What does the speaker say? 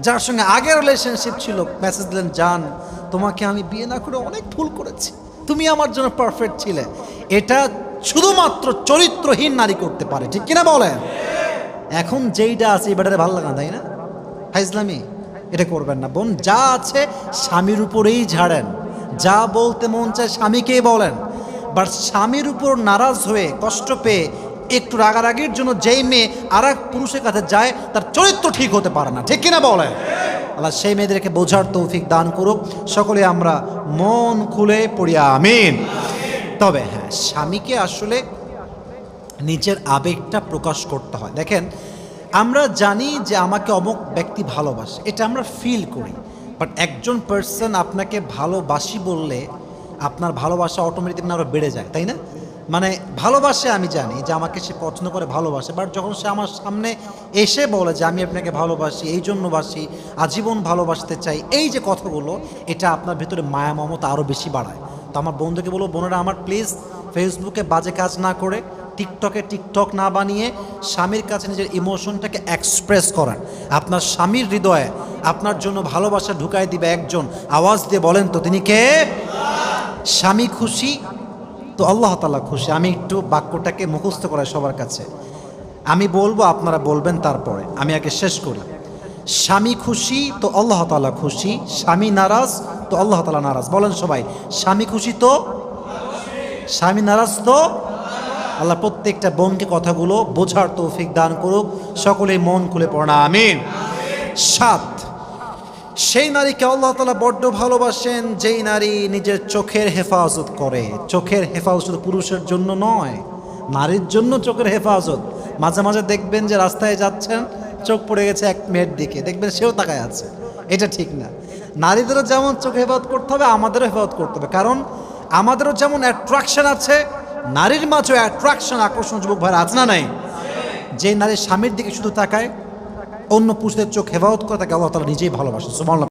যার সঙ্গে আগের রিলেশনশিপ ছিল, মেসেজ দিলেন, জান তোমাকে আমি বিয়ে না করে অনেক ভুল করেছি, তুমি আমার জন্য পারফেক্ট ছিলে। এটা শুধুমাত্র চরিত্রহীন নারী করতে পারে, ঠিক কিনা বলেন? এখন যেইটা আছে এই ব্যাটারে ভালো লাগে না, তাই না? হাইজলামি এটা করবেন না বোন। যা আছে স্বামীর উপরেই ঝাড়েন, যা বলতে মন চায় স্বামীকেই বলেন। বাট স্বামীর উপর নারাজ হয়ে কষ্ট পেয়ে একটু রাগারাগির জন্য যেই মেয়ে আর এক পুরুষের কাছে যায়, তার চরিত্র ঠিক হতে পারে না, ঠিক কিনা বলেন? আল্লাহ সেই মেয়েদেরকে বোঝার তৌফিক দান করুক। সকলে আমরা মন খুলে পড়ি আমিন। তবে হ্যাঁ, স্বামীকে আসলে নিজের আবেগটা প্রকাশ করতে হয়। দেখেন, আমরা জানি যে আমাকে অমুক ব্যক্তি ভালোবাসে, এটা আমরা ফিল করি। বাট একজন পার্সন আপনাকে ভালোবাসি বললে আপনার ভালোবাসা অটোমেটিক আরও বেড়ে যায়, তাই না? মানে ভালোবাসে, আমি জানি যে আমাকে সে পছন্দ করে, ভালোবাসে, বাট যখন সে আমার সামনে এসে বলে যে আমি আপনাকে ভালোবাসি, এই জন্য বাসি, আজীবন ভালোবাসতে চাই, এই যে কথাগুলো, এটা আপনার ভিতরে মায়া মমতা আরও বেশি বাড়ায়। তো আমার বন্ধুকে বলবো, বোনেরা আমার প্লিজ ফেসবুকে বাজে কাজ না করে, টিকটকে টিকটক না বানিয়ে স্বামীর কাছে নিজের ইমোশনটাকে এক্সপ্রেস করেন। আপনার স্বামীর হৃদয়ে আপনার জন্য ভালোবাসা ঢুকাই দিবে একজন, আওয়াজ দিয়ে বলেন তো তিনি কে? স্বামী খুশি তো আল্লাহ তাআলা খুশি। আমি একটু বাক্যটাকে মুখস্থ করাই সবার কাছে, আমি বলবো আপনারা বলবেন, তারপরে আমি আগে শেষ করি। স্বামী খুশি তো আল্লাহ তাআলা খুশি, স্বামী নারাজ তো আল্লাহ তাআলা নারাজ। বলেন সবাই, স্বামী খুশি তো, স্বামী নারাজ তো আল্লাহ। প্রত্যেকটা বোনকে কথাগুলো বোঝার তৌফিক দান করুক। সকলেই মন খুলে পড়া আমিন। 7, সেই নারীকে আল্লাহ তাআলা বড্ড ভালোবাসেন যেই নারী নিজের চোখের হেফাজত করে। চোখের হেফাজত পুরুষের জন্য নয়, নারীর জন্য চোখের হেফাজত। মাঝে মাঝে দেখবেন যে রাস্তায় যাচ্ছেন, চোখ পড়ে গেছে এক মেয়ের দিকে, দেখবেন সেও তাকায় আছে, এটা ঠিক না। নারীদেরও যেমন চোখে হেফাজত করতে হবে, আমাদেরও হেফাজত করতে হবে। কারণ আমাদেরও যেমন অ্যাট্রাকশন আছে, নারীর মাঝেও অ্যাট্রাকশন, আকর্ষণ যুবক ভাইয়ের আছে না নাই? যে নারী স্বামীর দিকে শুধু তাকায়, অন্য পুরুষদের চোখ হেফাজত করে, তাকে আল্লাহ তাআলা নিজেই ভালোবাসে। সুবহানাল্লাহ।